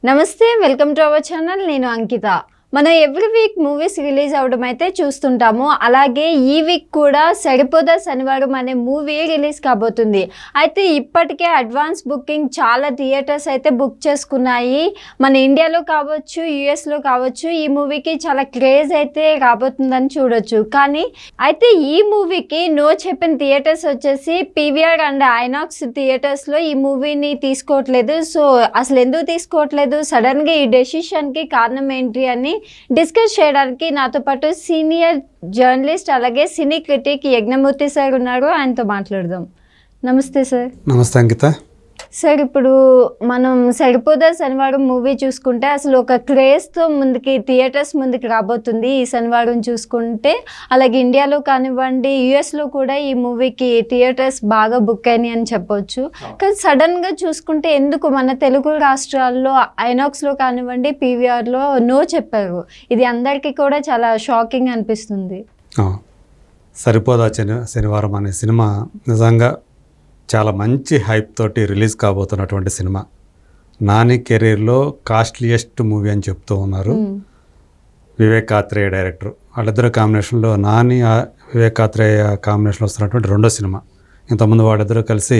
నమస్తే, welcome to our channel. నేను అంకిత. మనం ఎవ్రీ వీక్ మూవీస్ రిలీజ్ అవ్వడం అయితే చూస్తుంటాము. అలాగే ఈ వీక్ కూడా సరిపోదా శనివారం అనే మూవీ రిలీజ్ కాబోతుంది. అయితే ఇప్పటికే అడ్వాన్స్ బుకింగ్ చాలా థియేటర్స్ అయితే బుక్ చేసుకున్నాయి. మన ఇండియాలో కావచ్చు, యుఎస్లో కావచ్చు, ఈ మూవీకి చాలా క్రేజ్ అయితే రాబోతుందని చూడొచ్చు. కానీ అయితే ఈ మూవీకి నో చెప్పిన థియేటర్స్ వచ్చేసి పీవీఆర్ అండ్ ఐనాక్స్ థియేటర్స్లో ఈ మూవీని తీసుకోవట్లేదు. సో అసలు ఎందుకు తీసుకోవట్లేదు, సడన్గా ఈ డెసిషన్కి కారణం ఏంటి అని డిస్కస్ చేయడానికి నాతో పాటు సీనియర్ జర్నలిస్ట్ అలాగే సినీ క్రిటిక్ యజ్ఞమూర్తి సార్ ఉన్నారు. ఆయనతో మాట్లాడదాం. నమస్తే సార్. నమస్తే అంకిత. సార్, ఇప్పుడు మనం సరిపోదా శనివారం మూవీ చూసుకుంటే అసలు ఒక క్రేజ్తో ముందుకి థియేటర్స్ ముందుకు రాబోతుంది ఈ శనివారం చూసుకుంటే. అలాగే ఇండియాలో కానివ్వండి, యుఎస్లో కూడా ఈ మూవీకి థియేటర్స్ బాగా బుక్ అయినాయి అని చెప్పొచ్చు. కానీ సడన్గా చూసుకుంటే ఎందుకు మన తెలుగు రాష్ట్రాల్లో ఐనాక్స్లో కానివ్వండి, పీవీఆర్లో నో చెప్పారు? ఇది అందరికీ కూడా చాలా షాకింగ్ అనిపిస్తుంది. సరిపోదా శనివారం అనే సినిమా నిజంగా చాలా మంచి హైప్ తోటి రిలీజ్ కాబోతున్నటువంటి సినిమా. నాని కెరీర్లో కాస్ట్లీయెస్ట్ మూవీ అని చెప్తూ ఉన్నారు వివేక్ ఆత్రేయ డైరెక్టర్. వాళ్ళిద్దరు కాంబినేషన్లో, నాని వివేక్ ఆత్రేయ కాంబినేషన్లో వస్తున్నటువంటి రెండో సినిమా. ఇంతకుముందు వాళ్ళిద్దరూ కలిసి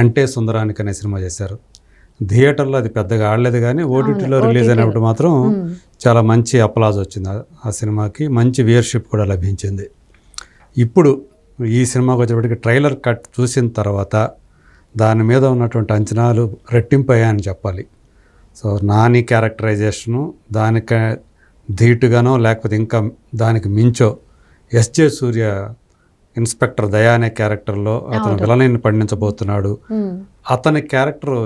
అంటే సుందరానికి అనే సినిమా చేశారు. థియేటర్లో అది పెద్దగా ఆడలేదు, కానీ ఓటీటీలో రిలీజ్ అయినప్పుడు మాత్రం చాలా మంచి అప్లాజ్ వచ్చింది ఆ సినిమాకి. మంచి వ్యూయర్షిప్ కూడా లభించింది. ఇప్పుడు ఈ సినిమాకి వచ్చేప్పటికి ట్రైలర్ కట్ చూసిన తర్వాత దాని మీద ఉన్నటువంటి అంచనాలు రెట్టింపు అయ్యాయని చెప్పాలి. సో నాని క్యారెక్టరైజేషను దానికి ధీటుగానో లేకపోతే ఇంకా దానికి మించో ఎస్జే సూర్య ఇన్స్పెక్టర్ దయా అనే క్యారెక్టర్లో అతను విలన్ని పండించబోతున్నాడు. అతని క్యారెక్టర్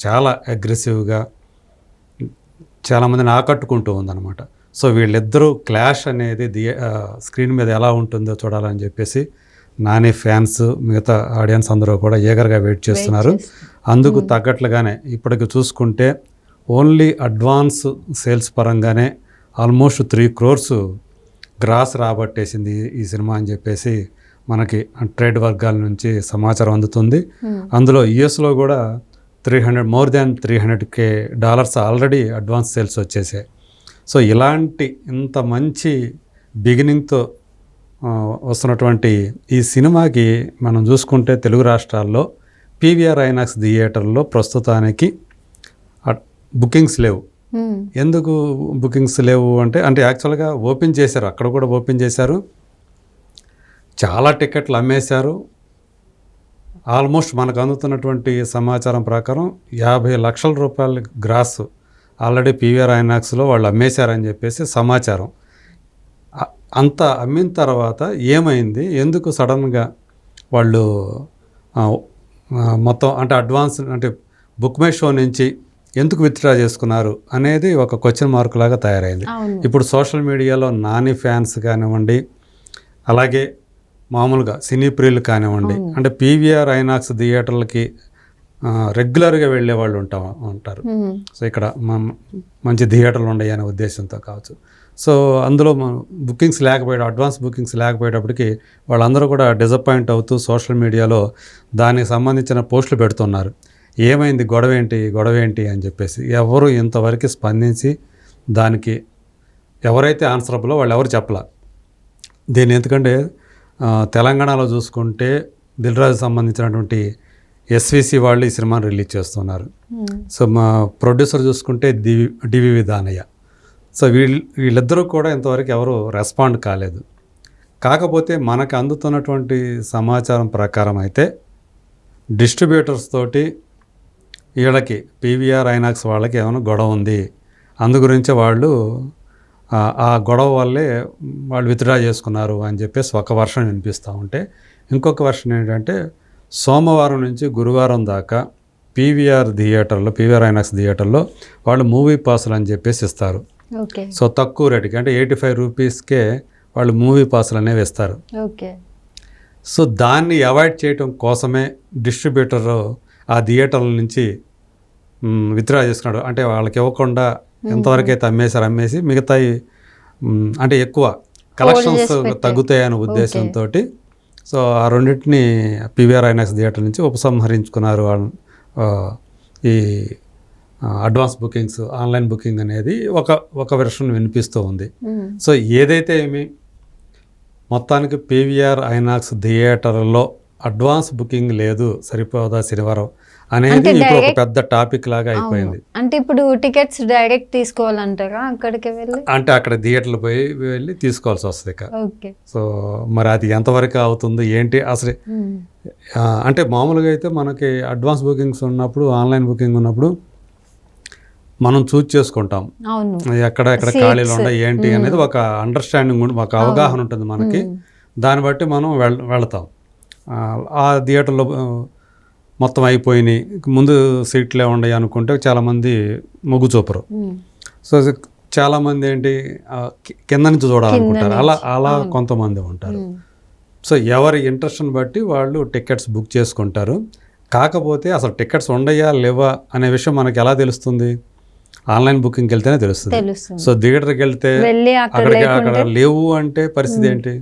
చాలా అగ్రెసివ్గా చాలామందిని ఆకట్టుకుంటూ ఉందన్నమాట. సో వీళ్ళిద్దరూ క్లాష్ అనేది స్క్రీన్ మీద ఎలా ఉంటుందో చూడాలని చెప్పేసి నాని ఫ్యాన్స్, మిగతా ఆడియన్స్ అందరూ కూడా ఈగర్గా వెయిట్ చేస్తున్నారు. అందుకు తగ్గట్లుగానే ఇప్పటికి చూసుకుంటే ఓన్లీ అడ్వాన్స్ సేల్స్ పరంగానే ఆల్మోస్ట్ 3 crores గ్రాస్ రాబట్టేసింది ఈ సినిమా అని చెప్పేసి మనకి ట్రేడ్ వర్గాల నుంచి సమాచారం అందుతుంది. అందులో యుఎస్లో కూడా more than $300K already advance sales వచ్చేసాయి. సో ఇలాంటి ఇంత మంచి బిగినింగ్తో వస్తున్నటువంటి ఈ సినిమాకి మనం చూసుకుంటే తెలుగు రాష్ట్రాల్లో పీవీఆర్ ఐనాక్స్ థియేటర్లో ప్రస్తుతానికి బుకింగ్స్ లేవు. ఎందుకు బుకింగ్స్ లేవు అంటే యాక్చువల్గా ఓపెన్ చేశారు, అక్కడ కూడా ఓపెన్ చేశారు, చాలా టికెట్లు అమ్మేశారు. ఆల్మోస్ట్ మనకు అందుతున్నటువంటి సమాచారం ప్రకారం 50 లక్షల రూపాయల గ్రాస్ ఆల్రెడీ పీవీఆర్ ఐనాక్స్లో వాళ్ళు అమ్మేశారని చెప్పేసి సమాచారం. అంత అమ్మిన తర్వాత ఏమైంది, ఎందుకు సడన్గా వాళ్ళు మొత్తం అంటే అడ్వాన్స్ అంటే బుక్ మై షో నుంచి ఎందుకు విత్డ్రా చేసుకున్నారు అనేది ఒక క్వశ్చన్ మార్క్ లాగా తయారైంది. ఇప్పుడు సోషల్ మీడియాలో నాని ఫ్యాన్స్ కానివ్వండి, అలాగే మామూలుగా సినీ ప్రియులు కానివ్వండి, అంటే పీవీఆర్ ఐనాక్స్ థియేటర్లకి రెగ్యులర్గా వెళ్ళే వాళ్ళు ఉంటారు. సో ఇక్కడ మంచి థియేటర్లు ఉన్నాయి అనే ఉద్దేశంతో కావచ్చు. సో అందులో బుకింగ్స్ అడ్వాన్స్ బుకింగ్స్ లేకపోయేటప్పటికి వాళ్ళందరూ కూడా డిసప్పాయింట్ అవుతూ సోషల్ మీడియాలో దానికి సంబంధించిన పోస్టులు పెడుతున్నారు. ఏమైంది, గొడవ ఏంటి అని చెప్పేసి. ఎవరు ఇంతవరకు స్పందించి దానికి ఎవరైతే ఆన్సరబులో వాళ్ళు ఎవరు చెప్పలా దీన్ని. ఎందుకంటే తెలంగాణలో చూసుకుంటే దిల్ రాజు సంబంధించినటువంటి ఎస్విసి వాళ్ళు ఈ సినిమాని రిలీజ్ చేస్తున్నారు. సో మా ప్రొడ్యూసర్ చూసుకుంటే డివివి దానయ్య. సో వీళ్ళిద్దరూ కూడా ఇంతవరకు ఎవరు రెస్పాండ్ కాలేదు. కాకపోతే మనకు అందుతున్నటువంటి సమాచారం ప్రకారం అయితే డిస్ట్రిబ్యూటర్స్ తోటి వీళ్ళకి పీవీఆర్ ఐనాక్స్ వాళ్ళకి ఏమైనా గొడవ ఉంది, అందుగురించి వాళ్ళు ఆ గొడవ వల్లే వాళ్ళు విత్డ్రా చేసుకున్నారు అని చెప్పేసి ఒక వర్షన్ వినిపిస్తూ ఉంటే, ఇంకొక వర్షన్ ఏంటంటే సోమవారం నుంచి గురువారం దాకా పీవీఆర్ ఐనాక్స్ థియేటర్లో వాళ్ళు మూవీ పాసులు అని చెప్పేసి ఇస్తారు. సో తక్కువ రేటుకి అంటే 85 రూపీస్కే వాళ్ళు మూవీ పాసులు అనేవి ఇస్తారు. సో దాన్ని అవాయిడ్ చేయటం కోసమే డిస్ట్రిబ్యూటర్ ఆ థియేటర్ల నుంచి విత్డ్రా చేసుకున్నాడు. అంటే వాళ్ళకి ఇవ్వకుండా ఎంతవరకు అయితే అమ్మేసి మిగతాయి అంటే ఎక్కువ కలెక్షన్స్ తగ్గుతాయనే ఉద్దేశంతో సో ఆ రెండింటిని పీవీఆర్ ఐనాక్స్ థియేటర్ నుంచి ఉపసంహరించుకున్నారు ఈ అడ్వాన్స్ బుకింగ్స్, ఆన్లైన్ బుకింగ్ అనేది ఒక వెర్షన్ వినిపిస్తూ ఉంది. సో ఏదైతే ఏమి మొత్తానికి పీవీఆర్ ఐనాక్స్ థియేటర్లో అడ్వాన్స్ బుకింగ్ లేదు సరిపోదా శనివారం అనేది ఇప్పుడు ఒక పెద్ద టాపిక్ లాగా అయిపోయింది. అంటే ఇప్పుడు టికెట్స్ డైరెక్ట్ తీసుకోవాలంటారా అక్కడికి వెళ్ళి? అంటే అక్కడ థియేటర్లు వెళ్ళి తీసుకోవాల్సి వస్తుంది ఇక. ఓకే. సో మరి అది ఎంతవరకు అవుతుంది ఏంటి అసలు? అంటే మామూలుగా అయితే మనకి అడ్వాన్స్ బుకింగ్స్ ఉన్నప్పుడు, ఆన్లైన్ బుకింగ్ ఉన్నప్పుడు మనం చూజ్ చేసుకుంటాం ఎక్కడ ఖాళీలు ఉన్నాయి ఏంటి అనేది ఒక అండర్స్టాండింగ్, ఒక అవగాహన ఉంటుంది మనకి. దాన్ని బట్టి మనం వెళ్తాం. ఆ థియేటర్లో మొత్తం అయిపోయినాయి, ముందు సీట్లే ఉన్నాయి అనుకుంటే చాలామంది మొగ్గు చూపరు. సో చాలామంది ఏంటి కింద నుంచి చూడాలనుకుంటారు, అలా కొంతమంది ఉంటారు. సో ఎవరి ఇంట్రెస్ట్ని బట్టి వాళ్ళు టికెట్స్ బుక్ చేసుకుంటారు. కాకపోతే అసలు టికెట్స్ ఉండయా లేవా అనే విషయం మనకి ఎలా తెలుస్తుంది? ఆన్లైన్ బుకింగ్కి వెళ్తేనే తెలుస్తుంది. సో థియేటర్కి వెళ్తే అక్కడ లేవు అంటే పరిస్థితి ఏంటి?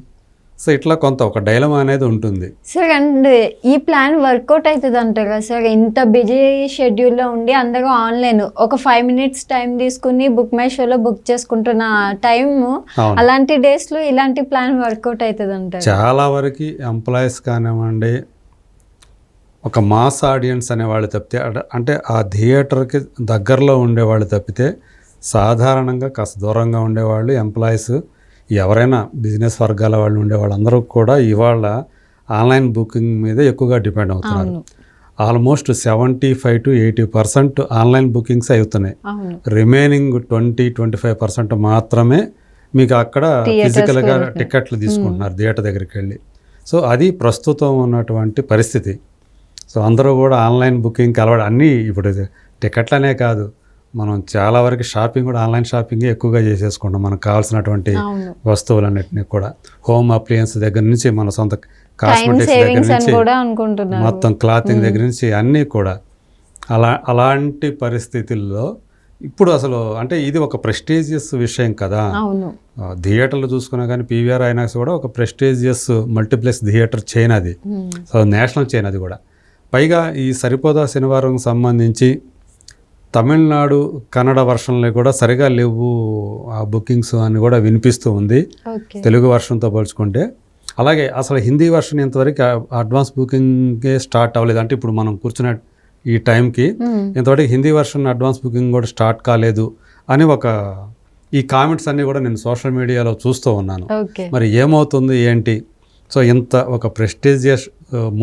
సో ఇట్లా కొంత ఒక డైలమా అనేది ఉంటుంది సార్. అండ్ ఈ ప్లాన్ వర్కౌట్ అవుతుంది అంటారా సార్? ఇంత బిజీ షెడ్యూల్లో ఉండి అందరూ ఆన్లైన్ ఒక 5 minutes టైం తీసుకుని బుక్ మై షోలో బుక్ చేసుకుంటున్న టైము, అలాంటి డేస్లో ఇలాంటి ప్లాన్ వర్కౌట్ అవుతుంది అంటారు? చాలా వరకు ఎంప్లాయీస్ కానివ్వండి, ఒక మాస్ ఆడియన్స్ అనేవాళ్ళు తప్పితే, అంటే ఆ థియేటర్కి దగ్గరలో ఉండేవాళ్ళు తప్పితే సాధారణంగా కాస్త దూరంగా ఉండేవాళ్ళు, ఎంప్లాయీస్, ఎవరైనా బిజినెస్ వర్గాల వాళ్ళు ఉండేవాళ్ళు అందరూ కూడా ఇవాళ ఆన్లైన్ బుకింగ్ మీద ఎక్కువగా డిపెండ్ అవుతున్నారు. ఆల్మోస్ట్ 75 to 80% ఆన్లైన్ బుకింగ్స్ అవుతున్నాయి. రిమైనింగ్ 20-25% మాత్రమే మీకు అక్కడ ఫిజికల్గా టికెట్లు తీసుకుంటున్నారు థియేటర్ దగ్గరికి వెళ్ళి. సో అది ప్రస్తుతం ఉన్నటువంటి పరిస్థితి. సో అందరూ కూడా ఆన్లైన్ బుకింగ్కి అలవాటు. అన్నీ ఇప్పుడు టికెట్లనే కాదు, మనం చాలా వరకు షాపింగ్ కూడా ఆన్లైన్ షాపింగే ఎక్కువగా చేసేసుకుంటాం. మనకు కావాల్సినటువంటి వస్తువులన్నింటినీ కూడా, హోమ్ అప్లయన్స్ దగ్గర నుంచి మన సొంత కాస్మెటిక్స్ దగ్గర నుంచి మొత్తం క్లాతింగ్ దగ్గర నుంచి అన్నీ కూడా. అలాంటి పరిస్థితుల్లో ఇప్పుడు అసలు అంటే ఇది ఒక ప్రెస్టీజియస్ విషయం కదా. థియేటర్లు చూసుకున్నా కానీ పీవీఆర్ ఐనాక్స్ కూడా ఒక ప్రెస్టీజియస్ మల్టీప్లెక్స్ థియేటర్ చైన్ అది. సో నేషనల్ చైన్ అది కూడా. పైగా ఈ సరిపోదా శనివారం సంబంధించి తమిళనాడు కన్నడ వర్షన్లో కూడా సరిగా లేవు ఆ బుకింగ్స్ అని కూడా వినిపిస్తూ ఉంది తెలుగు వర్షన్తో పోల్చుకుంటే. అలాగే అసలు హిందీ వర్షన్ ఇంతవరకు అడ్వాన్స్ బుకింగే స్టార్ట్ అవ్వలేదు. అంటే ఇప్పుడు మనం కూర్చున్న ఈ టైంకి ఇంతవరకు హిందీ వర్షన్ అడ్వాన్స్ బుకింగ్ కూడా స్టార్ట్ కాలేదు అని ఈ కామెంట్స్ అన్నీ కూడా నేను సోషల్ మీడియాలో చూస్తూ ఉన్నాను. మరి ఏమవుతుంది ఏంటి? సో ఇంత ఒక ప్రెస్టీజియస్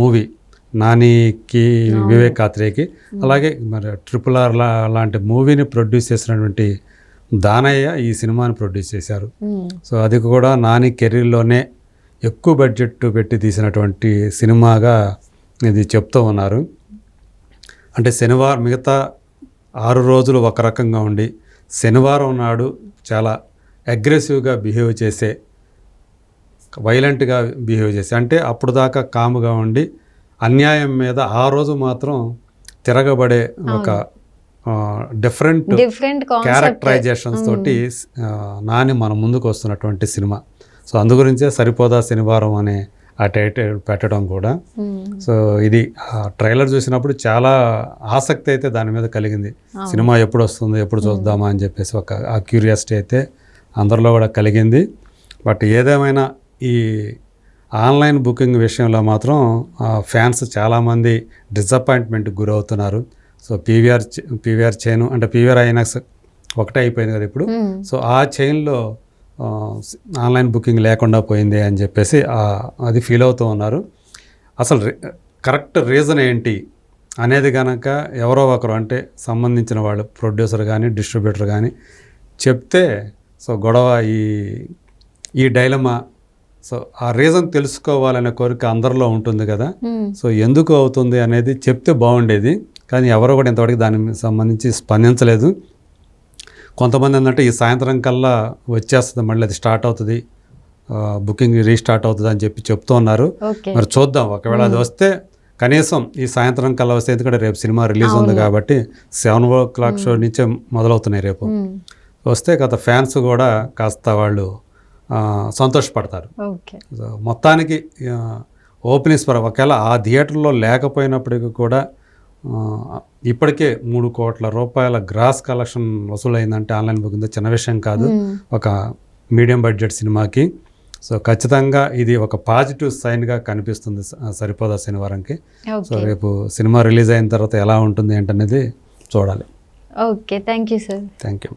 మూవీ నానికి, వివేక్ ఆత్రేయకి, అలాగే మరి RRR లాంటి మూవీని ప్రొడ్యూస్ చేసినటువంటి దానయ్య ఈ సినిమాని ప్రొడ్యూస్ చేశారు. సో అది కూడా నాని కెరీర్లోనే ఎక్కువ బడ్జెట్ పెట్టి తీసినటువంటి సినిమాగా ఇది చెప్తూ ఉన్నారు. అంటే శనివారం మిగతా 6 రోజులు ఒక రకంగా ఉండి శనివారం నాడు చాలా అగ్రెసివ్గా బిహేవ్ చేసే, వైలెంట్గా బిహేవ్ చేసే, అంటే అప్పుడు దాకా కాముగా ఉండి అన్యాయం మీద ఆ రోజు మాత్రం తిరగబడే ఒక డిఫరెంట్ క్యారెక్టరైజేషన్స్ తోటి నాని మన ముందుకు వస్తున్నటువంటి సినిమా. సో అందు గురించే సరిపోదా శనివారం అనే ఆ టైటిల్ పెట్టడం కూడా. సో ఇది ట్రైలర్ చూసినప్పుడు చాలా ఆసక్తి అయితే దాని మీద కలిగింది. సినిమా ఎప్పుడు వస్తుందో, ఎప్పుడు చూద్దామా అని చెప్పేసి ఆ క్యూరియాసిటీ అయితే అందరిలో కూడా కలిగింది. బట్ ఏదేమైనా ఈ ఆన్లైన్ బుకింగ్ విషయంలో మాత్రం ఫ్యాన్స్ చాలామంది డిసప్పాయింట్మెంట్కి గురవుతున్నారు. సో పీవీఆర్ చైన్ అంటే పీవీఆర్ ఐనాక్స్ ఒకటే అయిపోయింది కదా ఇప్పుడు. సో ఆ చైన్లో ఆన్లైన్ బుకింగ్ లేకుండా పోయింది అని చెప్పేసి అది ఫీల్ అవుతూ ఉన్నారు. అసలు కరెక్ట్ రీజన్ ఏంటి అనేది కనుక ఎవరో ఒకరు అంటే సంబంధించిన వాళ్ళు, ప్రొడ్యూసర్ కానీ డిస్ట్రిబ్యూటర్ కానీ చెప్తే, సో గొడవ ఈ డైలమా, సో ఆ రీజన్ తెలుసుకోవాలనే కోరిక అందరిలో ఉంటుంది కదా. సో ఎందుకు అవుతుంది అనేది చెప్తే బాగుండేది, కానీ ఎవరో కూడా ఇంతవరకు దానికి సంబంధించి స్పందించలేదు. కొంతమంది ఏంటంటే ఈ సాయంత్రం కల్లా వచ్చేస్తుంది, మళ్ళీ అది స్టార్ట్ అవుతుంది, బుకింగ్ రీస్టార్ట్ అవుతుంది అని చెప్తూ ఉన్నారు. మరి చూద్దాం, ఒకవేళ అది వస్తే కనీసం ఈ సాయంత్రం కల్లా వస్తే, ఎందుకంటే రేపు సినిమా రిలీజ్ ఉంది కాబట్టి 7 o'clock షో నుంచే మొదలవుతున్నాయి రేపు. వస్తే గత ఫ్యాన్స్ కూడా కాస్త వాళ్ళు సంతోషపడతారు. మొత్తానికి ఓపెనింగ్స్ ఒకవేళ ఆ థియేటర్లో లేకపోయినప్పటికీ కూడా ఇప్పటికే 3 కోట్ల రూపాయల గ్రాస్ కలెక్షన్ వసూలైందంటే ఆన్లైన్ బుకింగ్ చిన్న విషయం కాదు ఒక మీడియం బడ్జెట్ సినిమాకి. సో ఖచ్చితంగా ఇది ఒక పాజిటివ్ సైన్గా కనిపిస్తుంది సరిపోదా శనివారంకి. సో రేపు సినిమా రిలీజ్ అయిన తర్వాత ఎలా ఉంటుంది ఏంటనేది చూడాలి. Okay, thank you sir. Thank you.